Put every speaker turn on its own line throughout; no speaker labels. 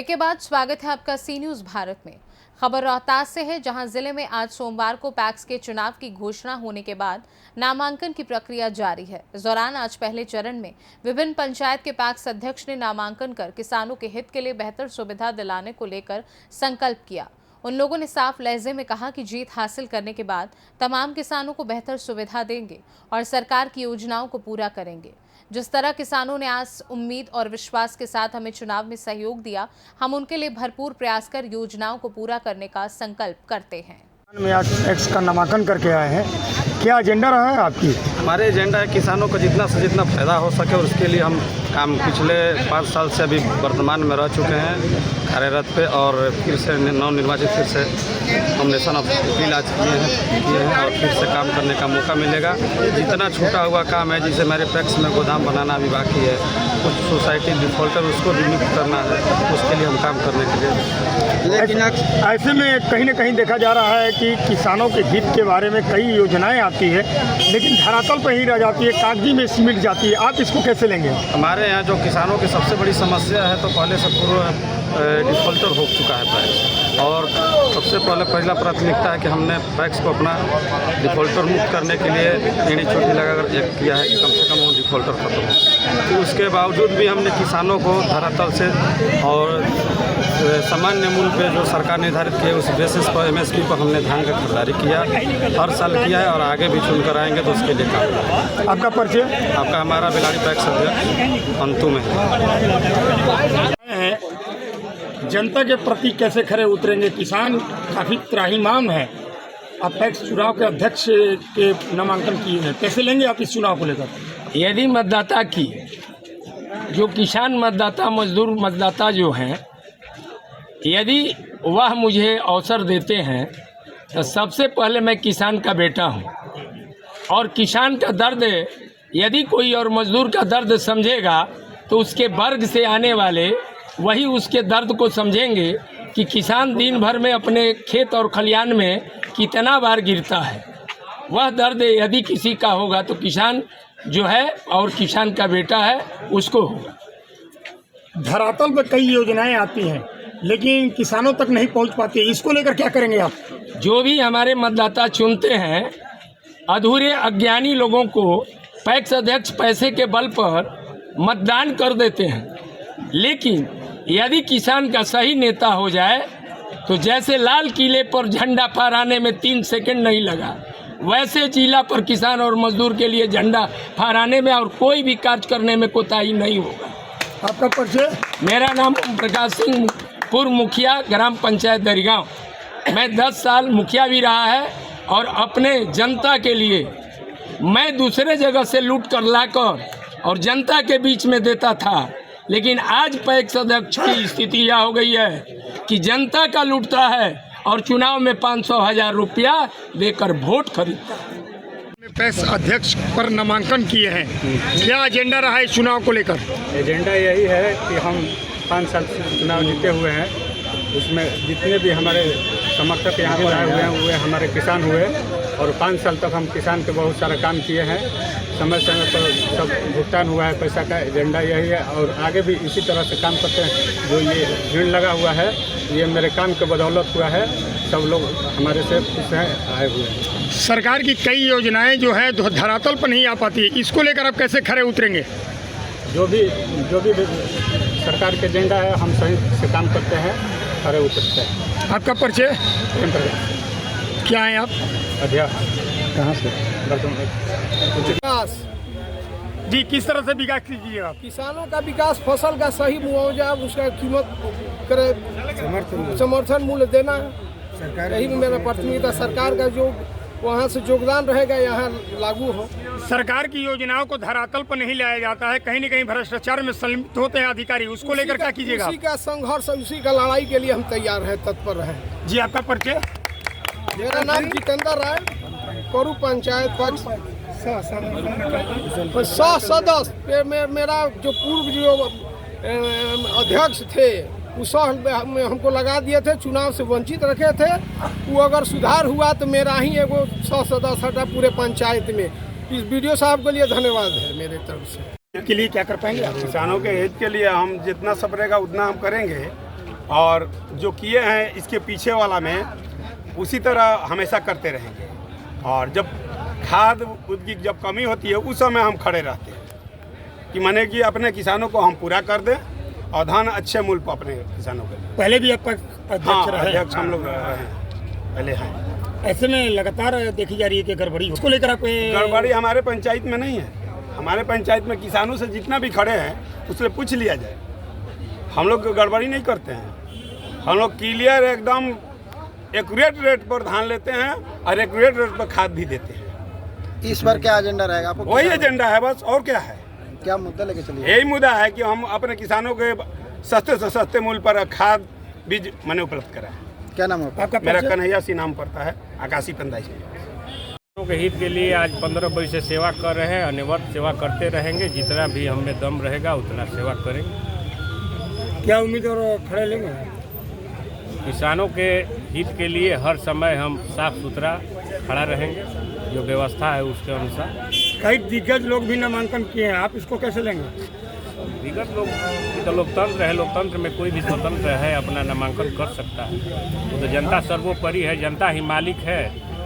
Break के बाद स्वागत है आपका सी न्यूज भारत में। खबर रोहतास से है, जहां जिले में आज सोमवार को पैक्स के चुनाव की घोषणा होने के बाद नामांकन की प्रक्रिया जारी है। इस दौरान आज पहले चरण में विभिन्न पंचायत के पैक्स अध्यक्ष ने नामांकन कर किसानों के हित के लिए बेहतर सुविधा दिलाने को लेकर संकल्प किया। उन लोगों ने साफ लहजे में कहा कि जीत हासिल करने के बाद तमाम किसानों को बेहतर सुविधा देंगे और सरकार की योजनाओं को पूरा करेंगे। जिस तरह किसानों ने आस, उम्मीद और विश्वास के साथ हमें चुनाव में सहयोग दिया, हम उनके लिए भरपूर प्रयास कर योजनाओं को पूरा करने का संकल्प करते हैं।
में आज पैक्स का नामांकन करके आए हैं, क्या एजेंडा रहा है आपकी?
हमारे एजेंडा है किसानों को जितना से जितना फायदा हो सके और उसके लिए हम काम पिछले 5 साल से अभी वर्तमान में रह चुके हैं कार्यरत पे, और फिर से नवनिर्वाचित फिर से नॉमिनेशन ऑफ अपील आज किए हैं और फिर से काम करने का मौका मिलेगा। जितना छूटा हुआ काम है, जैसे हमारे पैक्स में गोदाम बनाना भी बाकी है, कुछ सोसाइटी डिफॉल्टर उसको भी मुक्त करना है, उसके लिए हम काम करने के लिए।
लेकिन ऐसे में कहीं ना कहीं देखा जा रहा है कि किसानों के हित के बारे में कई योजनाएं आती है, लेकिन धरातल पर ही रह जाती है, कागजी में सिमट जाती है। आप इसको कैसे लेंगे?
हमारे यहाँ जो किसानों की सबसे बड़ी समस्या है, तो पहले से पूर्व डिफॉल्टर हो चुका है पैक्स, और सबसे पहला प्राथमिकता है कि हमने पैक्स को अपना डिफॉल्टर मुक्त करने के लिए एड़ी चोटी लगाकर एक किया है कि कम से कम वो डिफॉल्टर खत्म हो। तो उसके बावजूद भी हमने किसानों को धरातल से और सामान्य मूल्य पे जो सरकार निर्धारित किए उस बेसिस पर MSP पर हमने धान का खरीदारी किया, हर साल किया है और आगे भी चुनकर आएंगे तो उसके लिए काम।
आपका परिचय?
आपका हमारा बिलाड़ी पैक्स अध्यक्ष अंतु में
है। जनता के प्रति कैसे खरे उतरेंगे? किसान काफ़ी त्राहिमाम है। आप पैक्स चुनाव के अध्यक्ष के नामांकन किए हैं, कैसे लेंगे आप इस चुनाव को लेकर?
यदि मतदाता की जो किसान मतदाता, मजदूर मतदाता जो हैं, यदि वह मुझे अवसर देते हैं तो सबसे पहले मैं किसान का बेटा हूं, और किसान का दर्द यदि कोई और मजदूर का दर्द समझेगा तो उसके वर्ग से आने वाले वही उसके दर्द को समझेंगे कि किसान दिन भर में अपने खेत और खलिहान में कितना बार गिरता है। वह दर्द यदि किसी का होगा तो किसान जो है और किसान का बेटा है उसको होगा।
धरातल पर कई योजनाएं आती हैं, लेकिन किसानों तक नहीं पहुंच पाती, इसको लेकर क्या करेंगे आप?
जो भी हमारे मतदाता चुनते हैं, अधूरे अज्ञानी लोगों को पैक्स अध्यक्ष पैसे के बल पर मतदान कर देते हैं, लेकिन यदि किसान का सही नेता हो जाए तो जैसे लाल किले पर झंडा फहराने में 3 सेकंड नहीं लगा, वैसे जिला पर किसान और मजदूर के लिए झंडा फहराने में और कोई भी कार्य करने में कोताही नहीं होगा।
आपका परिचय?
मेरा नाम ओम प्रकाश सिंह, पूर्व मुखिया ग्राम पंचायत दरिगांव। मैं 10 साल मुखिया भी रहा है, और अपने जनता के लिए मैं दूसरे जगह से लूट कर लाकर और जनता के बीच में देता था, लेकिन आज पैक्स अध्यक्ष की स्थिति यह हो गई है कि जनता का लूटता है और चुनाव में 500,000 रुपया देकर वोट खरीदता है।
पैक्स अध्यक्ष पर नामांकन किए हैं, क्या एजेंडा रहा है इस चुनाव को लेकर?
एजेंडा यही है कि हम 5 साल से चुनाव जीते हुए हैं, उसमें जितने भी हमारे समर्थक यहाँ पर आए हुए हैं वे हमारे किसान हुए, और 5 साल तक हम किसान के बहुत सारा काम किए हैं, समय समय पर सब भुगतान हुआ है पैसा का। एजेंडा यही है और आगे भी इसी तरह से काम करते हैं। जो ये भीड़ लगा हुआ है, ये मेरे काम के बदौलत हुआ है, सब लोग हमारे से खुश हैं, आए हुए हैं।
सरकार की कई योजनाएं जो है धरातल पर नहीं आ पाती है, इसको लेकर आप कैसे खरे उतरेंगे?
जो भी सरकार के एजेंडा है, हम सही से काम करते हैं, खरे उतरते हैं।
आपका परिचय? क्या है आप?
अध्यक्ष।
कहाँ से?
विकास
जी, किस तरह से विकास कीजिएगा आप?
किसानों का विकास, फसल का सही मुआवजा, उसका कीमत करे, समर्थन मूल्य देना, यही मेरा प्राथमिकता। सरकार का जो वहाँ से योगदान रहेगा यहाँ लागू हो।
सरकार की योजनाओं को धरातल पर नहीं लाया जाता है, कहीं न कहीं भ्रष्टाचार में संलिप्त होते हैं अधिकारी, उसको लेकर क्या कीजिएगा?
उसी का संघर्ष, उसी का लड़ाई के लिए हम तैयार हैं, तत्पर हैं।
जी, आपका परिचय?
मेरा नाम जितेंद्र राय, करू पंचायत पैक्स सदस्य। मेरा जो पूर्व जो अध्यक्ष थे उस हमको लगा दिए थे, चुनाव से वंचित रखे थे। वो अगर सुधार हुआ तो मेरा ही एगो 100 सदस्य हटा पूरे पंचायत में। इस वीडियो साहब के लिए धन्यवाद है मेरे तरफ से।
के लिए क्या कर पाएंगे आप?
किसानों के हित के लिए हम जितना सब रहेगा उतना हम करेंगे, और जो किए हैं इसके पीछे वाला में उसी तरह हमेशा करते रहेंगे। और जब खाद की जब कमी होती है उस समय हम खड़े रहते हैं कि माने कि अपने किसानों को हम पूरा कर दें और धान अच्छे मूल्य पर अपने किसानों को दें।
पहले भी अध्यक्ष
अध्यक्ष हम लोग रहे हैं, पहले हैं।
ऐसे में लगातार देखी जा रही है कि गड़बड़ी उसको लेकर आप
गड़बड़ी हमारे पंचायत में नहीं है। हमारे पंचायत में किसानों से जितना भी खड़े हैं उससे पूछ लिया जाए। हम लोग गड़बड़ी नहीं करते हैं। हम लोग क्लियर एकदम एक्यूरेट रेट पर धान लेते हैं और एक्यूरेट रेट पर खाद भी देते हैं।
इस बार क्या एजेंडा रहेगा आपको?
वही एजेंडा है बस, और क्या है।
क्या मुद्दा लेके चलिए?
यही मुद्दा है कि हम अपने किसानों के सस्ते से सस्ते मूल्य पर खाद बीज मैंने उपलब्ध कराएं।
क्या नाम है आपका?
मेरा कन्हैया सिंह नाम पड़ता है, आकाशी पंदाई से।
किसानों के हित के लिए आज 15 बजे से सेवा कर रहे हैं। अनिवार्य सेवा करते रहेंगे, जितना भी हमें दम रहेगा उतना सेवा करेंगे।
क्या उम्मीद और खड़े लेंगे?
किसानों के हित के लिए हर समय हम साफ सुथरा खड़ा रहेंगे, जो व्यवस्था है उसके अनुसार।
कई दिग्गज लोग भी नामांकन किए हैं, आप इसको कैसे लेंगे?
विगत लोग तो लोकतंत्र है, लोकतंत्र में कोई भी स्वतंत्र है, अपना नामांकन कर सकता है। वो तो जनता सर्वोपरि है, जनता ही मालिक है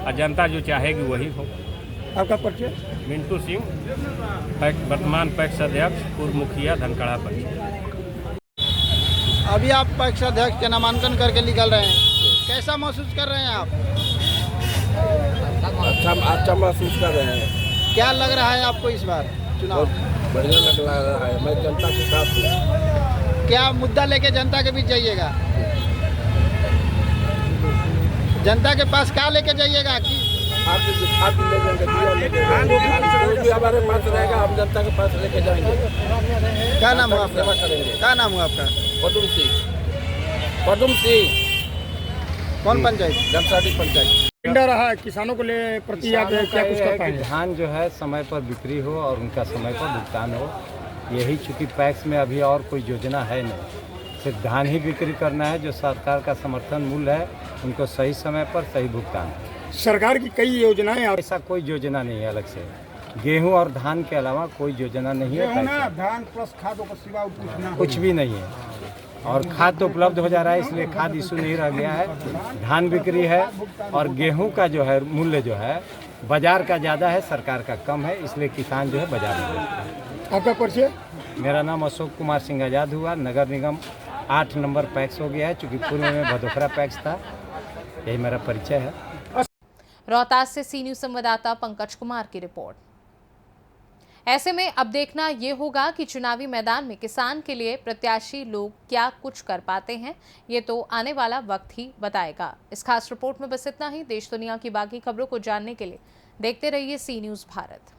और जनता जो चाहेगी वही हो।
आपका परिचय?
मिंटू सिंह, वर्तमान पैक्स अध्यक्ष, पूर्व मुखिया, धनकड़ा पंचायत।
अभी आप पैक्स अध्यक्ष के नामांकन करके निकल रहे हैं, कैसा महसूस कर रहे हैं आप?
अच्छा महसूस कर रहे हैं।
क्या लग रहा है आपको इस बार चुनाव?
बढ़िया लग रहा है। मैं जनता के साथ हूँ।
क्या मुद्दा लेके जनता के बीच जाइएगा? जनता के पास क्या लेके जाइएगा? कि
खाद ले जाएंगे, जो भी हमारे पास रहेगा हम जनता के पास लेके जाएंगे।
क्या नाम है आपका?
सेवा करेंगे।
क्या नाम है आपका?
पदुम सिंह। पदुम सिंह।
कौन पंचायत?
जमसाटी पंचायत।
रहा है किसानों को ले प्रति आप क्या कुछ कर पाएंगे?
धान जो है समय पर बिक्री हो और उनका समय पर भुगतान हो। यही चूँकि पैक्स में अभी और कोई योजना है नहीं, सिर्फ धान ही बिक्री करना है। जो सरकार का समर्थन मूल्य है उनको सही समय पर सही भुगतान।
सरकार की कई योजनाएं
ऐसा कोई योजना नहीं है अलग से। गेहूं और धान के अलावा कोई योजना नहीं है।
धान प्लस खादों का सिवा
कुछ भी नहीं है। और खाद तो उपलब्ध हो जा रहा है, इसलिए खाद इशू नहीं रह गया है। धान बिक्री है और गेहूं का जो है मूल्य जो है बाजार का ज़्यादा है, सरकार का कम है, इसलिए किसान जो है बाजार में बेचता है।
आपका परिचय?
मेरा नाम अशोक कुमार सिंह आज़ाद हुआ। नगर निगम 8 नंबर पैक्स हो गया है, चूँकि पूर्व में भदोखरा पैक्स था। यही मेरा परिचय है।
रोहतास से सी न्यूज़ संवाददाता पंकज कुमार की रिपोर्ट। ऐसे में अब देखना ये होगा कि चुनावी मैदान में किसान के लिए प्रत्याशी लोग क्या कुछ कर पाते हैं। ये तो आने वाला वक्त ही बताएगा। इस खास रिपोर्ट में बस इतना ही। देश दुनिया की बाकी खबरों को जानने के लिए देखते रहिए सी न्यूज़ भारत।